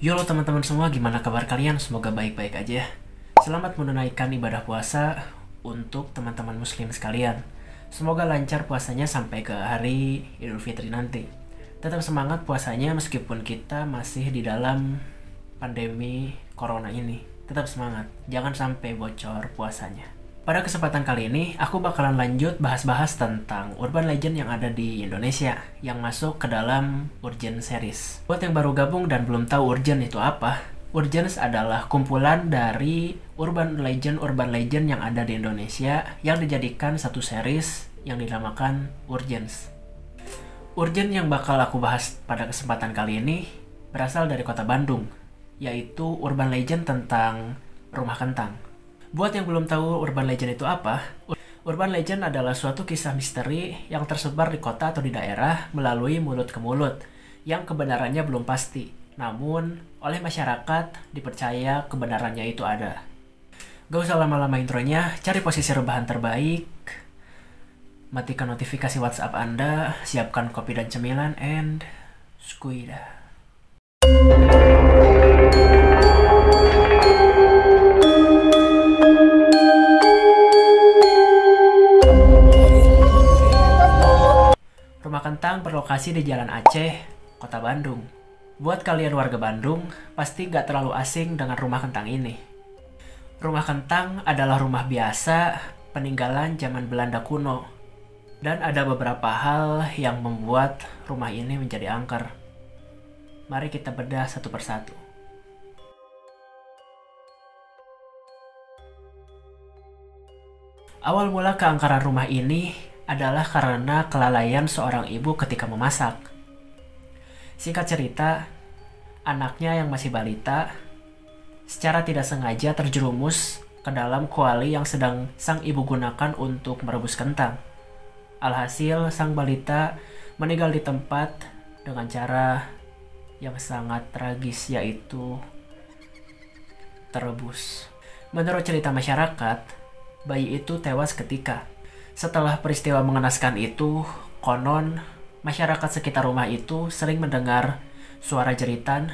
Yo teman-teman semua, gimana kabar kalian? Semoga baik-baik aja. Selamat menunaikan ibadah puasa untuk teman-teman muslim sekalian. Semoga lancar puasanya sampai ke hari Idul Fitri nanti. Tetap semangat puasanya meskipun kita masih di dalam pandemi corona ini. Tetap semangat, jangan sampai bocor puasanya. Pada kesempatan kali ini, aku bakalan lanjut bahas-bahas tentang urban legend yang ada di Indonesia yang masuk ke dalam Urgen series. Buat yang baru gabung dan belum tahu Urgen itu apa, Urgens adalah kumpulan dari urban legend yang ada di Indonesia yang dijadikan satu series yang dinamakan Urgens. Urgen yang bakal aku bahas pada kesempatan kali ini berasal dari kota Bandung, yaitu urban legend tentang rumah kentang. Buat yang belum tahu urban legend itu apa, urban legend adalah suatu kisah misteri yang tersebar di kota atau di daerah melalui mulut ke mulut, yang kebenarannya belum pasti. Namun, oleh masyarakat dipercaya kebenarannya itu ada. Gak usah lama-lama intronya, cari posisi rebahan terbaik, matikan notifikasi WhatsApp Anda, siapkan kopi dan cemilan, and skuida. Rumah kentang berlokasi di Jalan Aceh, Kota Bandung. Buat kalian warga Bandung, pasti gak terlalu asing dengan rumah kentang ini. Rumah kentang adalah rumah biasa peninggalan zaman Belanda kuno. Dan ada beberapa hal yang membuat rumah ini menjadi angker. Mari kita bedah satu persatu. Awal mula keangkeran rumah ini adalah karena kelalaian seorang ibu ketika memasak. Singkat cerita, anaknya yang masih balita secara tidak sengaja terjerumus ke dalam kuali yang sedang sang ibu gunakan untuk merebus kentang. Alhasil, sang balita meninggal di tempat dengan cara yang sangat tragis, yaitu terebus. Menurut cerita masyarakat, bayi itu tewas ketika. Setelah peristiwa mengenaskan itu, konon masyarakat sekitar rumah itu sering mendengar suara jeritan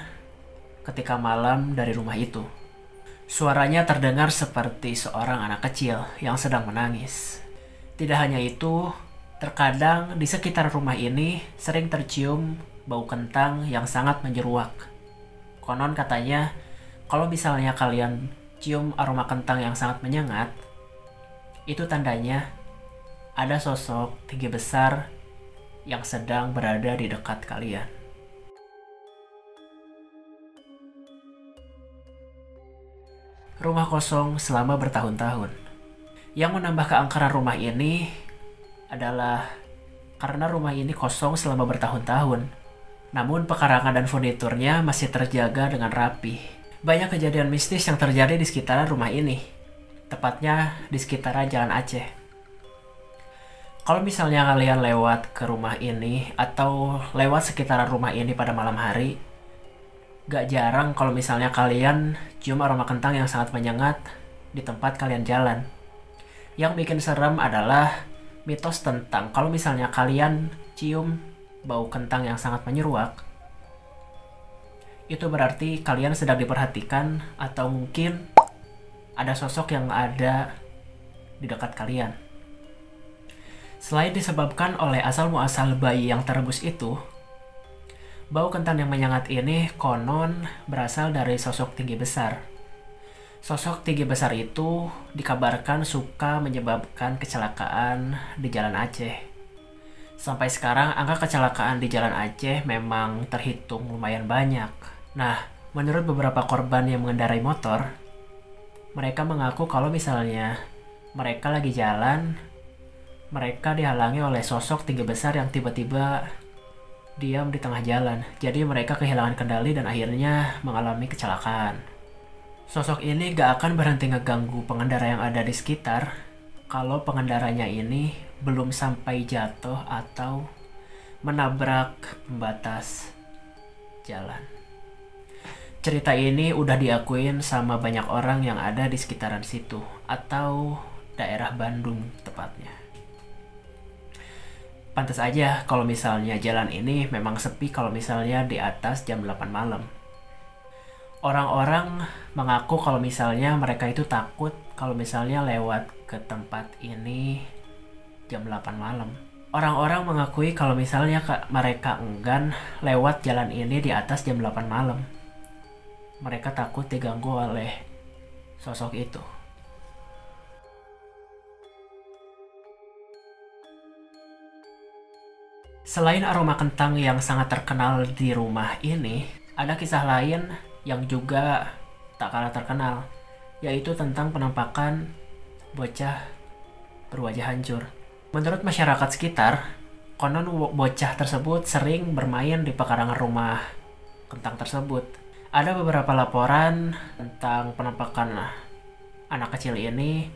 ketika malam dari rumah itu. Suaranya terdengar seperti seorang anak kecil yang sedang menangis. Tidak hanya itu, terkadang di sekitar rumah ini sering tercium bau kentang yang sangat menyeruak. Konon katanya, kalau misalnya kalian cium aroma kentang yang sangat menyengat, itu tandanya ada sosok tinggi besar yang sedang berada di dekat kalian. Rumah kosong selama bertahun-tahun. Yang menambah keangkeran rumah ini adalah karena rumah ini kosong selama bertahun-tahun. Namun pekarangan dan furniturnya masih terjaga dengan rapi. Banyak kejadian mistis yang terjadi di sekitaran rumah ini. Tepatnya di sekitaran Jalan Aceh. Kalau misalnya kalian lewat ke rumah ini atau lewat sekitaran rumah ini pada malam hari, gak jarang kalau misalnya kalian cium aroma kentang yang sangat menyengat di tempat kalian jalan. Yang bikin serem adalah mitos tentang kalau misalnya kalian cium bau kentang yang sangat menyeruak, itu berarti kalian sedang diperhatikan atau mungkin ada sosok yang ada di dekat kalian. Selain disebabkan oleh asal-muasal bayi yang terebus itu, bau kentang yang menyengat ini konon berasal dari sosok tinggi besar. Sosok tinggi besar itu dikabarkan suka menyebabkan kecelakaan di Jalan Aceh. Sampai sekarang angka kecelakaan di Jalan Aceh memang terhitung lumayan banyak. Nah, menurut beberapa korban yang mengendarai motor, mereka mengaku kalau misalnya mereka lagi jalan, mereka dihalangi oleh sosok tinggi besar yang tiba-tiba diam di tengah jalan. Jadi mereka kehilangan kendali dan akhirnya mengalami kecelakaan. Sosok ini gak akan berhenti ngeganggu pengendara yang ada di sekitar kalau pengendaranya ini belum sampai jatuh atau menabrak pembatas jalan. Cerita ini udah diakuin sama banyak orang yang ada di sekitaran situ atau daerah Bandung tepatnya. Pantas aja kalau misalnya jalan ini memang sepi kalau misalnya di atas jam 8 malam. Orang-orang mengaku kalau misalnya mereka itu takut kalau misalnya lewat ke tempat ini jam 8 malam. Orang-orang mengakui kalau misalnya mereka enggan lewat jalan ini di atas jam 8 malam. Mereka takut diganggu oleh sosok itu. Selain aroma kentang yang sangat terkenal di rumah ini, ada kisah lain yang juga tak kalah terkenal, yaitu tentang penampakan bocah berwajah hancur. Menurut masyarakat sekitar, konon bocah tersebut sering bermain di pekarangan rumah kentang tersebut. Ada beberapa laporan tentang penampakan anak kecil ini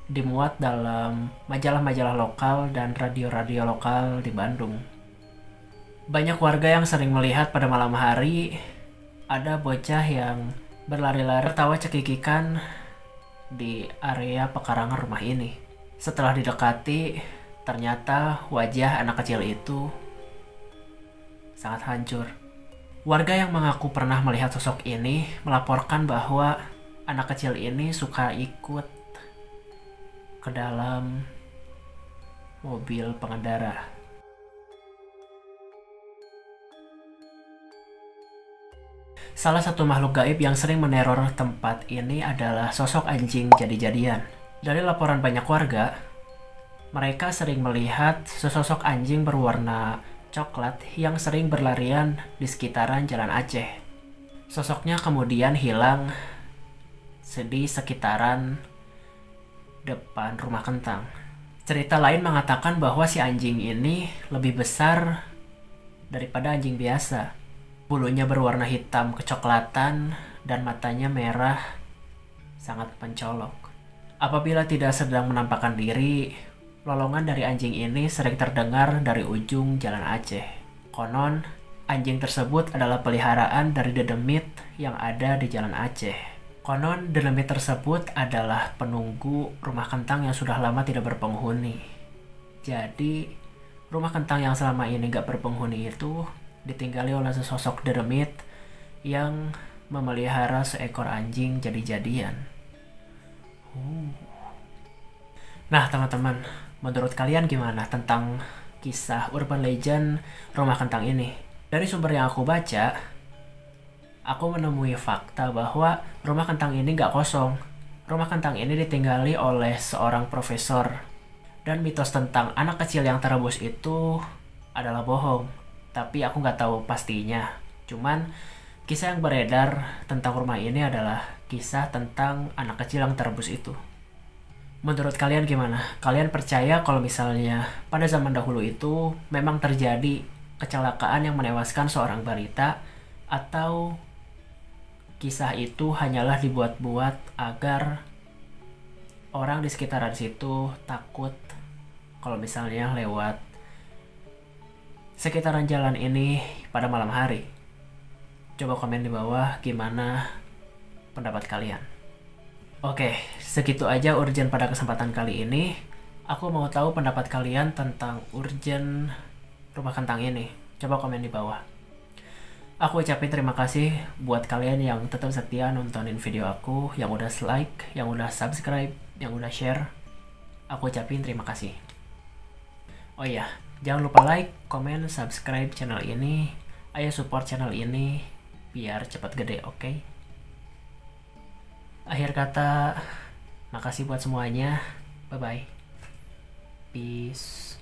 dimuat dalam majalah-majalah lokal dan radio-radio lokal di Bandung. Banyak warga yang sering melihat pada malam hari ada bocah yang berlari-lari tertawa cekikikan di area pekarangan rumah ini. Setelah didekati, ternyata wajah anak kecil itu sangat hancur. Warga yang mengaku pernah melihat sosok ini melaporkan bahwa anak kecil ini suka ikut ke dalam mobil pengendara. Salah satu makhluk gaib yang sering meneror tempat ini adalah sosok anjing jadi-jadian. Dari laporan banyak warga, mereka sering melihat sesosok anjing berwarna coklat yang sering berlarian di sekitaran Jalan Aceh. Sosoknya kemudian hilang di sekitaran depan rumah kentang. Cerita lain mengatakan bahwa si anjing ini lebih besar daripada anjing biasa. Bulunya berwarna hitam kecoklatan dan matanya merah, sangat mencolok. Apabila tidak sedang menampakkan diri, lolongan dari anjing ini sering terdengar dari ujung Jalan Aceh. Konon, anjing tersebut adalah peliharaan dari dedemit yang ada di Jalan Aceh. Konon, dedemit tersebut adalah penunggu rumah kentang yang sudah lama tidak berpenghuni. Jadi, rumah kentang yang selama ini gak berpenghuni itu ditinggali oleh sesosok dedemit yang memelihara seekor anjing jadi-jadian. Nah teman-teman, menurut kalian gimana tentang kisah urban legend rumah kentang ini? Dari sumber yang aku baca, aku menemui fakta bahwa rumah kentang ini gak kosong. Rumah kentang ini ditinggali oleh seorang profesor. Dan mitos tentang anak kecil yang terebus itu adalah bohong. Tapi aku nggak tahu pastinya. Cuman kisah yang beredar tentang rumah ini adalah kisah tentang anak kecil yang terebus itu. Menurut kalian gimana? Kalian percaya kalau misalnya pada zaman dahulu itu memang terjadi kecelakaan yang menewaskan seorang balita, atau kisah itu hanyalah dibuat-buat agar orang di sekitaran situ takut kalau misalnya lewat sekitaran jalan ini pada malam hari? Coba komen di bawah gimana pendapat kalian. Oke, segitu aja urgen pada kesempatan kali ini. Aku mau tahu pendapat kalian tentang urgen rumah kentang ini. Coba komen di bawah. Aku ucapin terima kasih buat kalian yang tetap setia nontonin video aku, yang udah like, yang udah subscribe, yang udah share. Aku ucapin terima kasih. Oh iya, jangan lupa like, komen, subscribe channel ini. Ayo support channel ini biar cepat gede, oke? Akhir kata, makasih buat semuanya. Bye-bye. Peace.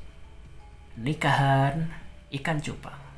Nikahan ikan cupang.